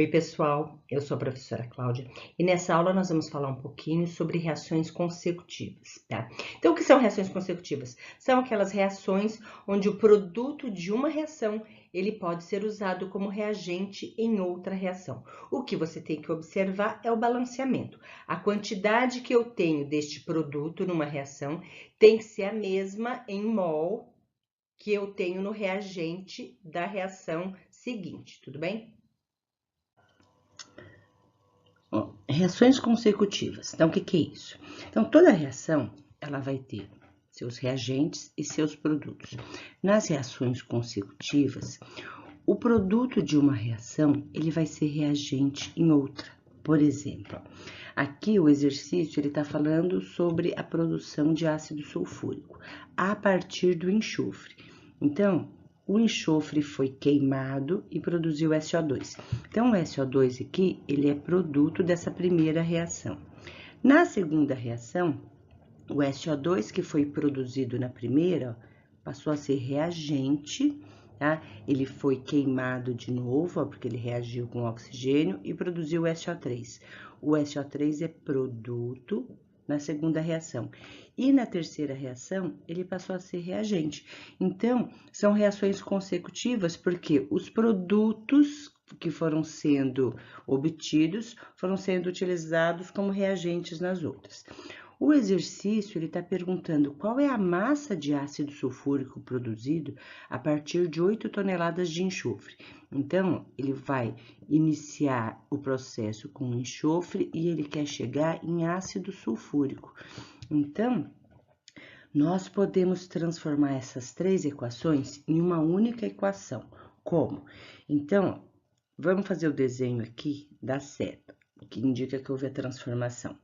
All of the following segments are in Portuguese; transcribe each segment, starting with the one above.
Oi, pessoal, eu sou a professora Cláudia e nessa aula nós vamos falar um pouquinho sobre reações consecutivas, tá? Então, o que são reações consecutivas? São aquelas reações onde o produto de uma reação ele pode ser usado como reagente em outra reação. O que você tem que observar é o balanceamento. A quantidade que eu tenho deste produto numa reação tem que ser a mesma em mol que eu tenho no reagente da reação seguinte, tudo bem? Reações consecutivas. Então, o que é isso? Então, toda reação, ela vai ter seus reagentes e seus produtos. Nas reações consecutivas, o produto de uma reação, ele vai ser reagente em outra. Por exemplo, aqui o exercício, ele está falando sobre a produção de ácido sulfúrico a partir do enxofre. Então, o enxofre foi queimado e produziu SO2. Então, o SO2 aqui, ele é produto dessa primeira reação. Na segunda reação, o SO2 que foi produzido na primeira, ó, passou a ser reagente, tá? Ele foi queimado de novo, ó, porque ele reagiu com oxigênio e produziu o SO3. O SO3 é produto na segunda reação. E na terceira reação, ele passou a ser reagente. Então, são reações consecutivas porque os produtos que foram sendo obtidos foram sendo utilizados como reagentes nas outras. O exercício ele está perguntando qual é a massa de ácido sulfúrico produzido a partir de 8 toneladas de enxofre. Então, ele vai iniciar o processo com enxofre e ele quer chegar em ácido sulfúrico. Então, nós podemos transformar essas três equações em uma única equação. Como? Então, vamos fazer o desenho aqui da seta, que indica que houve a transformação.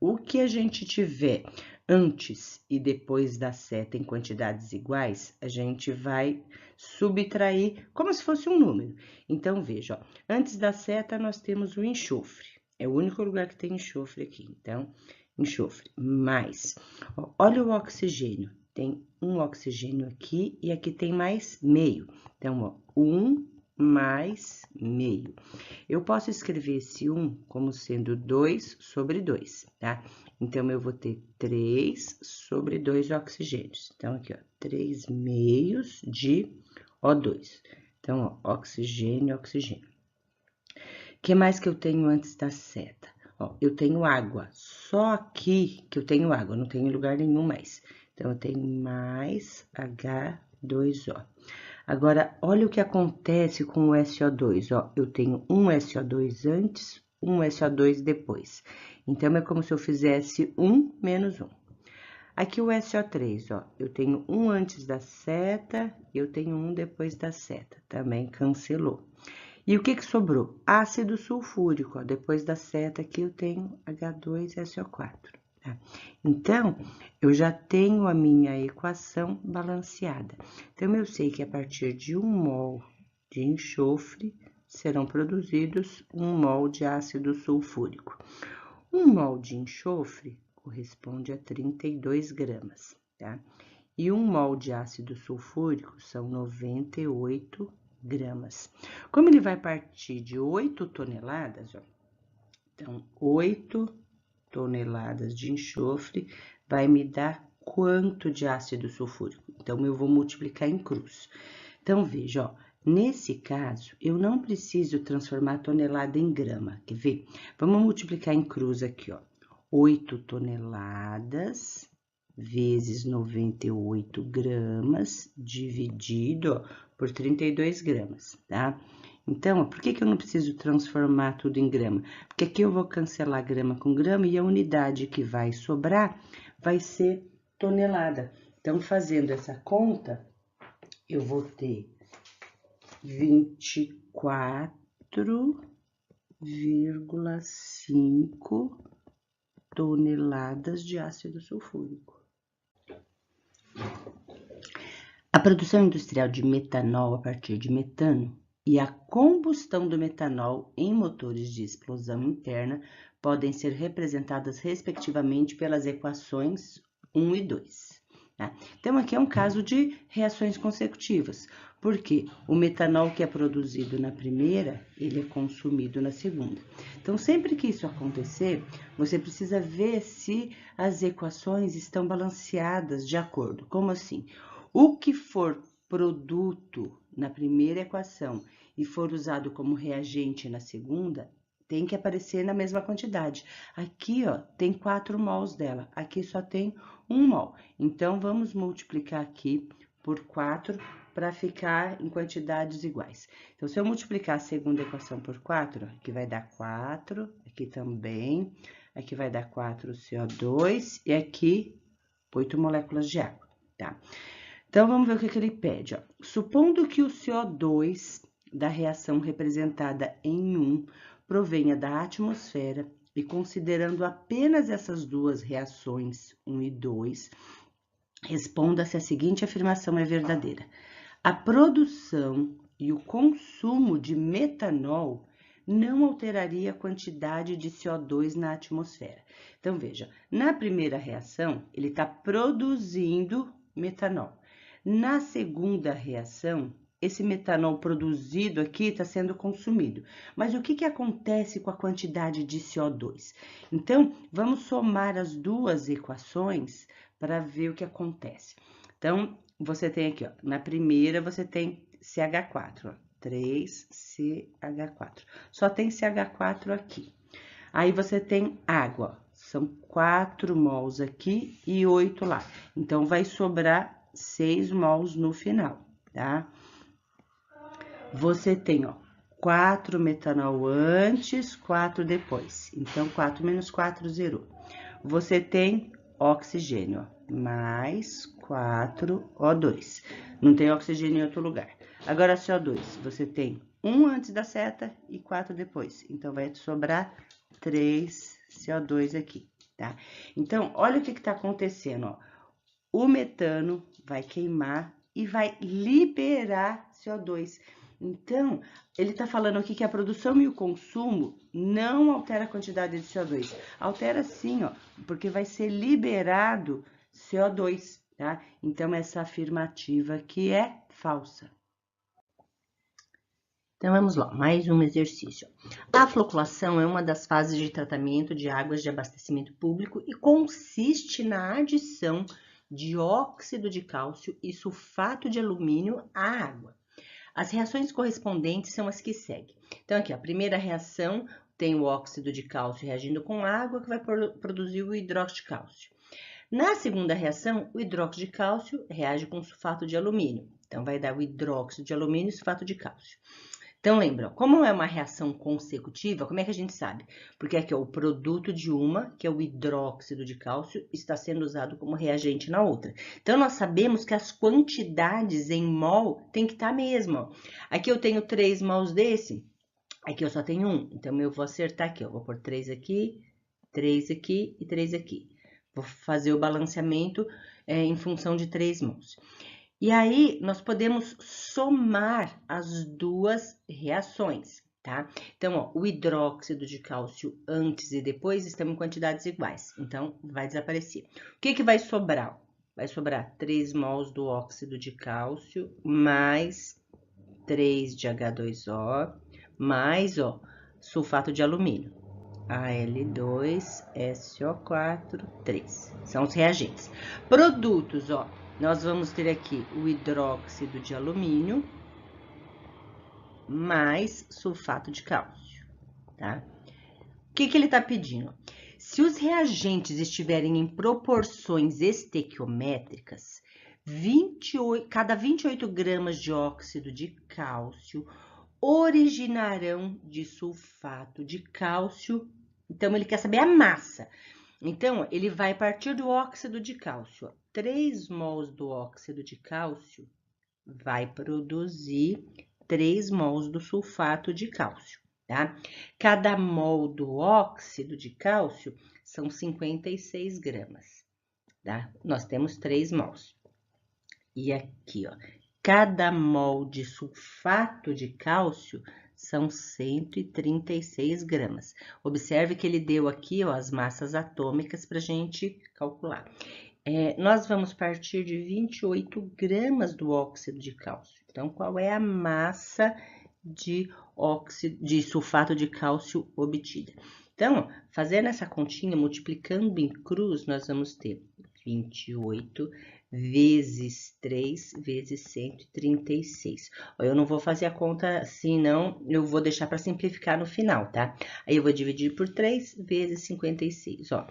O que a gente tiver antes e depois da seta em quantidades iguais, a gente vai subtrair como se fosse um número. Então, veja, ó, antes da seta nós temos o enxofre. É o único lugar que tem enxofre aqui. Então, enxofre mais. Ó, olha o oxigênio. Tem um oxigênio aqui e aqui tem mais meio. Então, ó, 1 mais meio. Eu posso escrever esse 1 como sendo 2 sobre 2, tá? Então, eu vou ter 3 sobre 2 oxigênios. Então, aqui, ó, 3 meios de O2. Então, ó, oxigênio, oxigênio. O que mais que eu tenho antes da seta? Ó, eu tenho água. Só aqui que eu tenho água, não tenho em lugar nenhum mais. Então, eu tenho mais H2O. Agora, olha o que acontece com o SO2, ó, eu tenho um SO2 antes, um SO2 depois. Então, é como se eu fizesse 1 menos 1. Aqui o SO3, ó, eu tenho um antes da seta, eu tenho um depois da seta, também cancelou. E o que sobrou? Ácido sulfúrico, ó, depois da seta aqui eu tenho H2SO4. Tá? Então, eu já tenho a minha equação balanceada. Então, eu sei que a partir de 1 mol de enxofre, serão produzidos 1 mol de ácido sulfúrico. 1 mol de enxofre corresponde a 32 gramas, tá? E 1 mol de ácido sulfúrico são 98 gramas. Como ele vai partir de 8 toneladas, ó, então, 8 toneladas de enxofre vai me dar quanto de ácido sulfúrico? Então, eu vou multiplicar em cruz. Então, veja, ó, nesse caso, eu não preciso transformar a tonelada em grama, quer ver? Vamos multiplicar em cruz aqui, ó. 8 toneladas vezes 98 gramas dividido, ó, por 32 gramas, tá? Então, por que eu não preciso transformar tudo em grama? Porque aqui eu vou cancelar grama com grama e a unidade que vai sobrar vai ser tonelada. Então, fazendo essa conta, eu vou ter 24,5 toneladas de ácido sulfúrico. A produção industrial de metanol a partir de metano e a combustão do metanol em motores de explosão interna podem ser representadas respectivamente pelas equações 1 e 2. tá? Então, aqui é um caso de reações consecutivas, porque o metanol que é produzido na primeira, ele é consumido na segunda. Então, sempre que isso acontecer, você precisa ver se as equações estão balanceadas de acordo. Como assim? O que for produto na primeira equação e for usado como reagente na segunda, tem que aparecer na mesma quantidade. Aqui, ó, tem 4 mols dela, aqui só tem 1 mol. Então, vamos multiplicar aqui por 4 para ficar em quantidades iguais. Então, se eu multiplicar a segunda equação por 4, aqui vai dar 4, aqui também, aqui vai dar 4 CO2 e aqui 8 moléculas de água, tá? Então, vamos ver o que ele pede, ó. Supondo que o CO2 da reação representada em 1 provenha da atmosfera e considerando apenas essas duas reações, 1 e 2, responda se a seguinte afirmação é verdadeira. A produção e o consumo de metanol não alteraria a quantidade de CO2 na atmosfera. Então, veja, na primeira reação, ele está produzindo metanol. Na segunda reação, esse metanol produzido aqui está sendo consumido. Mas o que acontece com a quantidade de CO2? Então, vamos somar as duas equações para ver o que acontece. Então, você tem aqui, ó, na primeira você tem CH4, ó, 3CH4. Só tem CH4 aqui. Aí você tem água, ó, são 4 mols aqui e 8 lá. Então, vai sobrar 6 mols no final, tá? Você tem, ó, 4 metanol antes, 4 depois. Então, 4 menos 4, 0. Você tem oxigênio, ó, mais 4 O2. Não tem oxigênio em outro lugar. Agora, CO2, você tem 1 antes da seta e 4 depois. Então, vai sobrar 3 CO2 aqui, tá? Então, olha o que está acontecendo, ó. O metano vai queimar e vai liberar CO2. Então, ele está falando aqui que a produção e o consumo não altera a quantidade de CO2. Altera sim, ó, porque vai ser liberado CO2, tá? Então, essa afirmativa aqui é falsa. Então, vamos lá, mais um exercício. A floculação é uma das fases de tratamento de águas de abastecimento público e consiste na adição de óxido de cálcio e sulfato de alumínio à água. As reações correspondentes são as que seguem. Então, aqui, a primeira reação tem o óxido de cálcio reagindo com água, que vai produzir o hidróxido de cálcio. Na segunda reação, o hidróxido de cálcio reage com sulfato de alumínio. Então, vai dar o hidróxido de alumínio e sulfato de cálcio. Então, lembra, como é uma reação consecutiva, como é que a gente sabe? Porque aqui, ó, o produto de uma, que é o hidróxido de cálcio, está sendo usado como reagente na outra. Então, nós sabemos que as quantidades em mol tem que estar mesmo. Aqui eu tenho 3 mols desse, aqui eu só tenho 1. Então, eu vou acertar aqui, ó, vou pôr 3 aqui, 3 aqui e 3 aqui. Vou fazer o balanceamento em função de 3 mols. E aí, nós podemos somar as duas reações, tá? Então, ó, o hidróxido de cálcio antes e depois estão em quantidades iguais, então vai desaparecer. O que vai sobrar? Vai sobrar 3 mols do óxido de cálcio, mais 3 de H2O, mais, ó, sulfato de alumínio. Al2SO4, 3. São os reagentes. Produtos, ó. Nós vamos ter aqui o hidróxido de alumínio mais sulfato de cálcio, tá? O que ele está pedindo? Se os reagentes estiverem em proporções estequiométricas, cada 28 gramas de óxido de cálcio originarão de sulfato de cálcio. Então, ele quer saber a massa. Então, ele vai partir do óxido de cálcio. 3 mols do óxido de cálcio vai produzir 3 mols do sulfato de cálcio, tá? Cada mol do óxido de cálcio são 56 gramas, tá? Nós temos 3 mols. E aqui, ó, cada mol de sulfato de cálcio são 136 gramas. Observe que ele deu aqui, ó, as massas atômicas para a gente calcular. nós vamos partir de 28 gramas do óxido de cálcio. Então, qual é a massa de sulfato de cálcio obtida? Então, fazendo essa continha, multiplicando em cruz, nós vamos ter 28 vezes 3 vezes 136. Eu não vou fazer a conta assim, não, eu vou deixar para simplificar no final, tá? Aí eu vou dividir por 3 vezes 56, ó.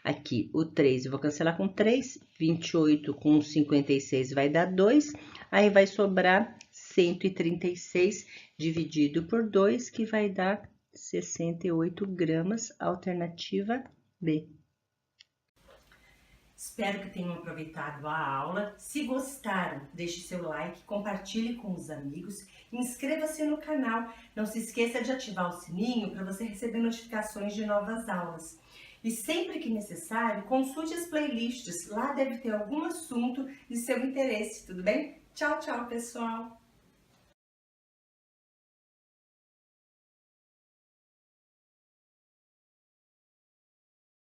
Aqui, o 3 eu vou cancelar com 3, 28 com 56 vai dar 2, aí vai sobrar 136 dividido por 2, que vai dar 68 gramas, alternativa B. Espero que tenham aproveitado a aula. Se gostaram, deixe seu like, compartilhe com os amigos, inscreva-se no canal. Não se esqueça de ativar o sininho para você receber notificações de novas aulas. E sempre que necessário, consulte as playlists. Lá deve ter algum assunto de seu interesse, tudo bem? Tchau, tchau, pessoal!